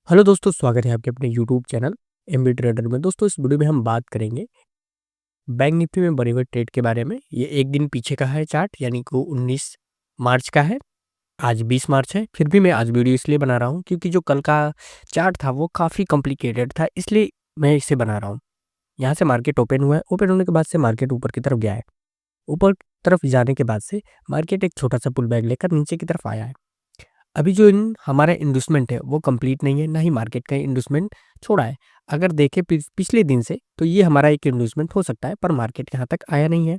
Hello दोस्तों, स्वागत है आपके अपने यूट्यूब चैनल एमबी ट्रेडर में। दोस्तों, इस वीडियो में हम बात करेंगे बैंक निफ्टी में बने हुए ट्रेड के बारे में। ये एक दिन पीछे का है चार्ट, यानी कि 19 मार्च का है। आज 20 मार्च है। फिर भी मैं आज वीडियो इसलिए बना रहा हूँ क्योंकि जो कल का चार्ट था वो काफ़ी कॉम्प्लिकेटेड था, इसलिए मैं इसे बना रहा हूँ। यहाँ से मार्केट ओपन हुआ है। ओपन होने के बाद से मार्केट ऊपर की तरफ गया है। ऊपर तरफ जाने के बाद से मार्केट एक छोटा सा पुल बैक लेकर नीचे की तरफ आया है। अभी जो हमारा इन्वेस्टमेंट है वो कंप्लीट नहीं है, ना ही मार्केट का इन्वेस्टमेंट छोड़ा है। अगर देखें पिछले दिन से, तो ये हमारा एक इन्वेस्टमेंट हो सकता है, पर मार्केट यहाँ तक आया नहीं है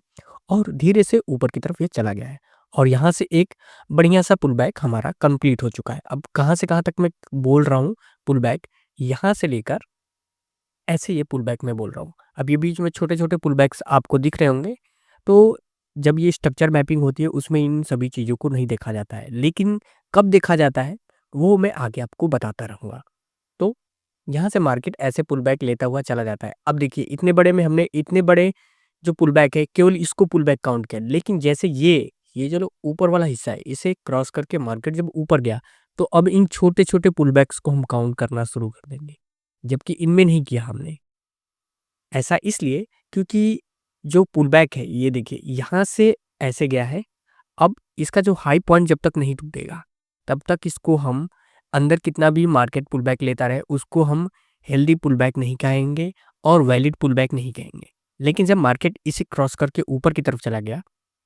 और धीरे से ऊपर की तरफ ये चला गया है। और यहाँ से एक बढ़िया सा पुल बैक हमारा कंप्लीट हो चुका है। अब कहाँ से कहाँ तक मैं बोल रहा हूँ पुल बैक, यहाँ से लेकर ऐसे ये पुल बैक मैं बोल रहा हूँ। अब ये बीच में छोटे छोटे पुल बैक्स आपको दिख रहे होंगे। तो जब ये स्ट्रक्चर मैपिंग होती है उसमें इन सभी चीज़ों को नहीं देखा जाता है, लेकिन कब देखा जाता है वो मैं आगे आपको बताता रहूँगा। तो यहाँ से मार्केट ऐसे पुल बैक लेता हुआ चला जाता है। अब देखिए, इतने बड़े में हमने इतने बड़े जो पुल बैक है केवल इसको पुल बैक काउंट किया, लेकिन जैसे ये जो ऊपर वाला हिस्सा है इसे क्रॉस करके मार्केट जब ऊपर गया, तो अब इन छोटे छोटे पुल बैक्स को हम काउंट करना शुरू कर देंगे, जबकि इनमें नहीं किया हमने। ऐसा इसलिए क्योंकि जो पुल बैक है ये देखिए यहाँ से ऐसे गया है। अब इसका जो हाई पॉइंट जब तक नहीं टूटेगा तब तक इसको हम अंदर कितना भी मार्केट पुल बैक लेता रहे उसको हम हेल्दी पुल बैक नहीं कहेंगे और वैलिड पुल बैक नहीं कहेंगे। लेकिन जब मार्केट इसे क्रॉस करके ऊपर की तरफ चला गया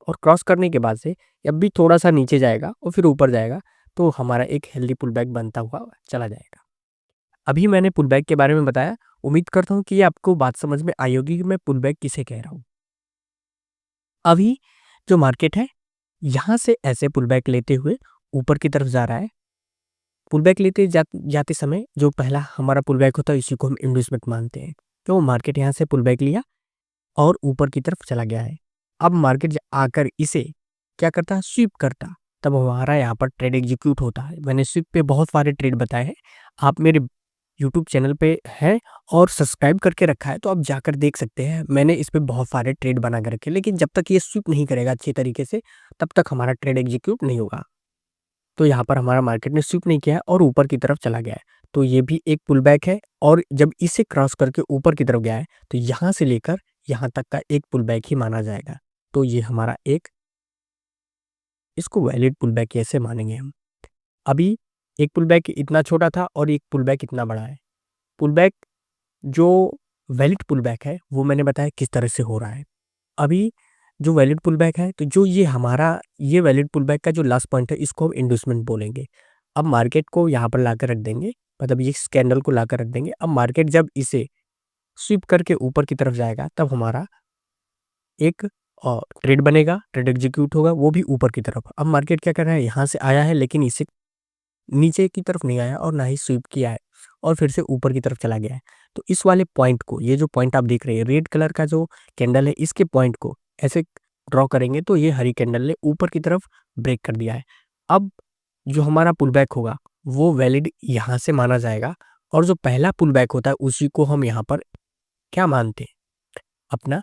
और क्रॉस करने के बाद से जब भी थोड़ा सा नीचे जाएगा और फिर ऊपर जाएगा, तो हमारा एक हेल्दी पुल बैक बनता हुआ चला जाएगा। अभी मैंने पुल बैक के बारे में बताया। उम्मीद करता हूँ कि ये आपको बात समझ में आई होगी कि मैं पुल बैक किसे कह रहा हूँ। अभी जो मार्केट है यहाँ से ऐसे पुल बैक लेते हुए ऊपर की तरफ जा रहा है। पुल बैक लेते जाते समय जो पहला हमारा पुल बैक होता है इसी को हम इन्वेस्टमेंट मानते हैं। तो मार्केट यहाँ से पुल बैक लिया और ऊपर की तरफ चला गया है। अब मार्केट आकर इसे क्या करता है, स्वीप करता, तब हमारा यहाँ पर ट्रेड एग्जीक्यूट होता है। मैंने स्वीप पे बहुत सारे ट्रेड बताए हैं। आप मेरे यूट्यूब चैनल पे हैं और सब्सक्राइब करके रखा है, तो आप जाकर देख सकते हैं। मैंने इस पे बहुत सारे ट्रेड बना कर रखे, लेकिन जब तक ये स्वीप नहीं करेगा अच्छी तरीके से तब तक हमारा ट्रेड एग्जीक्यूट नहीं होगा। तो यहाँ पर हमारा मार्केट ने स्वीप नहीं किया है और ऊपर की तरफ चला गया है, तो ये भी एक पुल बैक है। और जब इसे क्रॉस करके ऊपर की तरफ गया है तो यहाँ से लेकर यहाँ तक का एक पुल बैक ही माना जाएगा। तो ये हमारा एक, इसको वैलिड पुल बैक कैसे मानेंगे हम। अभी एक पुल बैक इतना छोटा था और एक पुल बैक इतना बड़ा है। पुल बैक जो वैलिड पुल बैक है वो मैंने बताया किस तरह से हो रहा है। अभी जो वैलिड पुल बैक है, तो जो ये हमारा ये वैलिड पुल बैक का जो लास्ट पॉइंट है इसको हम इंडोसमेंट बोलेंगे। अब मार्केट को यहाँ पर लाकर रख देंगे, मतलब ये कैंडल को लाकर रख देंगे। अब मार्केट जब इसे स्वीप करके ऊपर की तरफ जाएगा तब हमारा एक ट्रेड बनेगा, ट्रेड एग्जीक्यूट होगा, वो भी ऊपर की तरफ। अब मार्केट क्या कर रहा है, यहाँ से आया है लेकिन इसे नीचे की तरफ नहीं आया और ना ही स्वीप किया है और फिर से ऊपर की तरफ चला गया है। तो इस वाले पॉइंट को, ये जो पॉइंट आप देख रहे हैं रेड कलर का जो कैंडल है, इसके पॉइंट को ऐसे ड्रॉ करेंगे तो ये हरी कैंडल ने ऊपर की तरफ ब्रेक कर दिया है। अब जो हमारा पुल बैक होगा वो वैलिड यहाँ से माना जाएगा और जो पहला पुल बैक होता है उसी को हम यहाँ पर क्या मानते हैं, अपना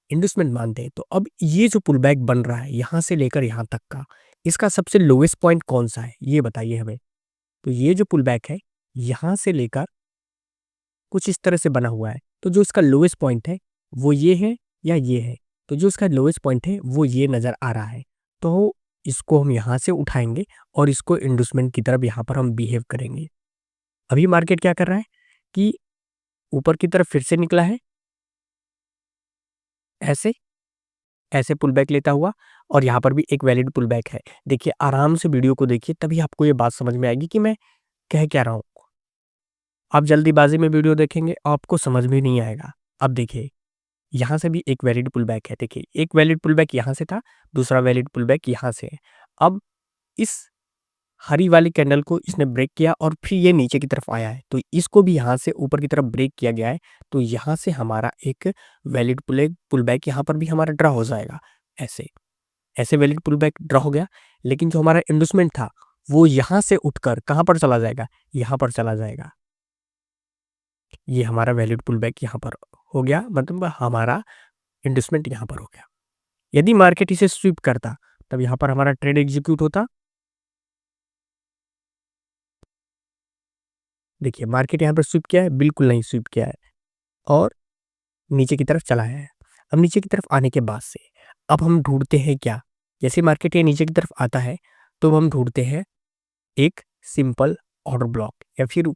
इन्वेस्टमेंट मानते हैं। तो अब ये जो पुल बैक बन रहा है यहाँ से लेकर यहाँ तक का, इसका सबसे लोएस्ट पॉइंट कौन सा है ये बताइए हमें। तो ये जो पुल बैक है यहाँ से लेकर कुछ इस तरह से बना हुआ है। तो जो इसका लोएस्ट पॉइंट है वो ये है या ये है। तो जो इसका लोएस्ट पॉइंट है वो ये नज़र आ रहा है। तो इसको हम यहाँ से उठाएंगे और इसको इंडस्टमेंट की तरफ यहाँ पर हम बिहेव करेंगे। अभी मार्केट क्या कर रहा है कि ऊपर की तरफ फिर से निकला है, ऐसे ऐसे पुल बैक लेता हुआ, और यहाँ पर भी एक वैलिड पुल बैक है। देखिए, आराम से वीडियो को देखिए तभी आपको ये बात समझ में आएगी कि मैं कह क्या रहा हूँ। आप जल्दीबाजी में वीडियो देखेंगे आपको समझ में नहीं आएगा। अब देखिए, यहाँ से भी एक वैलिड पुल बैक है। देखिए, एक वैलिड पुल बैक यहाँ से था, दूसरा वैलिड पुल बैक यहाँ से है। अब इस हरी वाली कैंडल को इसने ब्रेक किया और फिर ये नीचे की तरफ आया है, तो इसको भी यहाँ से ऊपर की तरफ ब्रेक किया गया है। तो यहाँ से हमारा एक वैलिड पुल बैक यहाँ पर भी हमारा ड्रा हो जाएगा। ऐसे ऐसे वैलिड पुल बैक ड्रा हो गया, लेकिन जो हमारा इन्वेस्टमेंट था वो यहाँ से उठकर कहाँ पर चला जाएगा, यहाँ पर चला जाएगा। ये हमारा वैलिड पुल बैक यहाँ पर हो गया, मतलब हमारा इन्वेस्टमेंट यहाँ पर हो गया। यदि मार्केट इसे स्वीप करता तब यहाँ पर हमारा ट्रेड एग्जीक्यूट होता देखिए मार्केट यहाँ पर स्वीप किया है, बिल्कुल नहीं स्वीप किया है और नीचे की तरफ चला आया है। अब नीचे की तरफ आने के बाद से अब हम ढूँढते हैं क्या? जैसे मार्केट ये नीचे की तरफ आता है, तो हम ढूँढते हैं एक सिंपल ऑर्डर ब्लॉक या फिर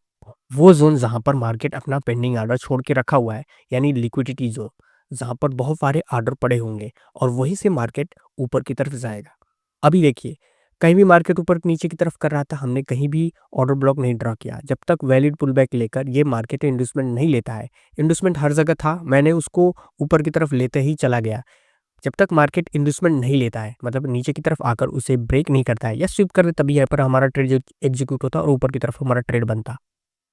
वो ज़ोन जहाँ पर मार्केट अपना पेंडिंग ऑर्डर छोड़ के रखा हुआ है, यानी लिक्विडिटी ज़ोन, जहाँ पर बहुत सारे ऑर्डर पड़े होंगे और वहीं से मार्केट ऊपर की तरफ जाएगा। अभी देखिए, कहीं भी मार्केट ऊपर नीचे की तरफ कर रहा था, हमने कहीं भी ऑर्डर ब्लॉक नहीं ड्रा किया। जब तक वैलिड पुलबैक लेकर ये मार्केट इंड्यूसमेंट नहीं लेता है, इंड्यूसमेंट हर जगह था, मैंने उसको ऊपर की तरफ लेते ही चला गया। जब तक मार्केट इंड्यूसमेंट नहीं लेता है, मतलब नीचे की तरफ आकर उसे ब्रेक नहीं करता है या स्विप कर दे, तभी यहाँ पर हमारा ट्रेड एग्जीक्यूट होता और ऊपर की तरफ हमारा ट्रेड बनता।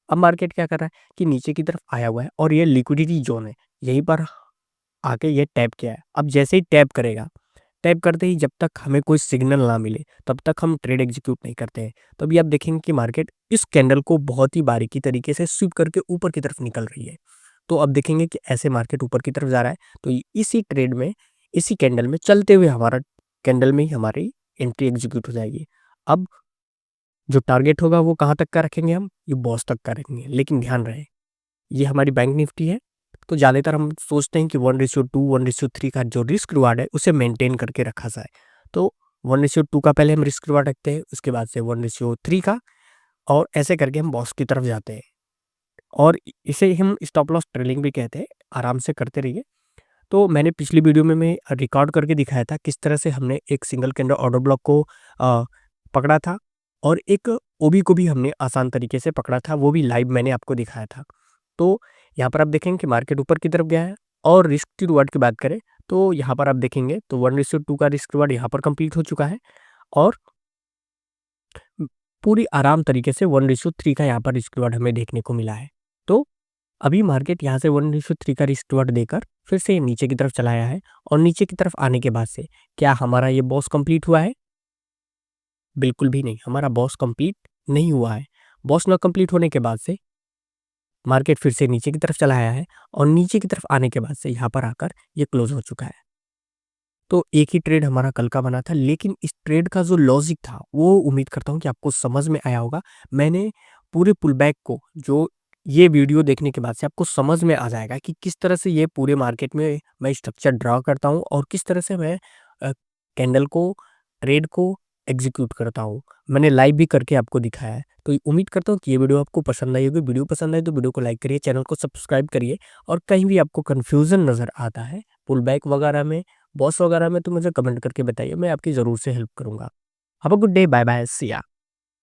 अब मार्केट क्या कर रहा है कि नीचे की तरफ आया हुआ है और ये लिक्विडिटी जोन है, यहीं पर आके ये टैप किया है। अब जैसे ही टैप करेगा, टैप करते ही जब तक हमें कोई सिग्नल ना मिले, तब तक हम ट्रेड एग्जीक्यूट नहीं करते हैं। तो अभी आप देखेंगे कि मार्केट इस कैंडल को बहुत ही बारीकी तरीके से स्वीप करके ऊपर की तरफ निकल रही है। तो अब देखेंगे कि ऐसे मार्केट ऊपर की तरफ जा रहा है, तो इसी ट्रेड में, इसी कैंडल में चलते हुए हमारा कैंडल में ही हमारी एंट्री एग्जीक्यूट हो जाएगी। अब जो टारगेट होगा वो कहाँ तक का रखेंगे हम? ये बॉस तक का रखेंगे। लेकिन ध्यान रहे, ये हमारी बैंक निफ्टी है, तो ज़्यादातर हम सोचते हैं कि 1:2, 1:3 का जो रिस्क रिवार्ड है, उसे मेंटेन करके रखा जाए। तो 1:2 का पहले हम रिस्क रिवार्ड रखते हैं, उसके बाद से 1:3 का और ऐसे करके हम बॉस की तरफ जाते हैं। और इसे हम स्टॉप लॉस ट्रेलिंग भी कहते हैं, आराम से करते रहिए। तो मैंने पिछली वीडियो में मैं रिकॉर्ड करके दिखाया था किस तरह से हमने एक सिंगल कैंडल ऑर्डर ब्लॉक को पकड़ा था और एक ओबी को भी हमने आसान तरीके से पकड़ा था, वो भी लाइव मैंने आपको दिखाया था। तो यहाँ पर आप देखेंगे कि मार्केट ऊपर की तरफ गया है और रिस्क की रिवार्ड की बात करें तो यहाँ पर आप देखेंगे तो 1:2 का रिस्क रिवार्ड यहाँ पर कंप्लीट हो चुका है और पूरी आराम तरीके से 1:3 का यहाँ पर रिस्क रिवार्ड हमें देखने को मिला है। तो अभी मार्केट यहाँ से 1:3 का रिस्क रिवार्ड देकर फिर से नीचे की तरफ चला आया है और नीचे की तरफ आने के बाद से क्या हमारा ये बॉस कंप्लीट हुआ है? बिल्कुल भी नहीं, हमारा बॉस कंप्लीट नहीं हुआ है। बॉस ना कंप्लीट होने के बाद से मार्केट फिर से नीचे की तरफ चला आया है और नीचे की तरफ आने के बाद से यहाँ पर आकर ये क्लोज हो चुका है। तो एक ही ट्रेड हमारा कल का बना था, लेकिन इस ट्रेड का जो लॉजिक था वो उम्मीद करता हूँ कि आपको समझ में आया होगा। मैंने पूरे पुलबैक को, जो ये वीडियो देखने के बाद से आपको समझ में आ जाएगा कि किस तरह से ये पूरे मार्केट में मैं स्ट्रक्चर ड्रा करता हूँ और किस तरह से मैं कैंडल को, ट्रेड को एग्जीक्यूट करता हूँ। मैंने लाइव भी करके आपको दिखाया है। तो उम्मीद करता हूँ कि ये वीडियो आपको पसंद आई होगी। वीडियो पसंद आए तो वीडियो को लाइक करिए, चैनल को सब्सक्राइब करिए और कहीं भी आपको कन्फ्यूज़न नज़र आता है पुल बैक वगैरह में, बॉस वगैरह में, तो मुझे कमेंट करके बताइए, मैं आपकी ज़रूर से हेल्प करूँगा। Have a good day, bye bye, see या।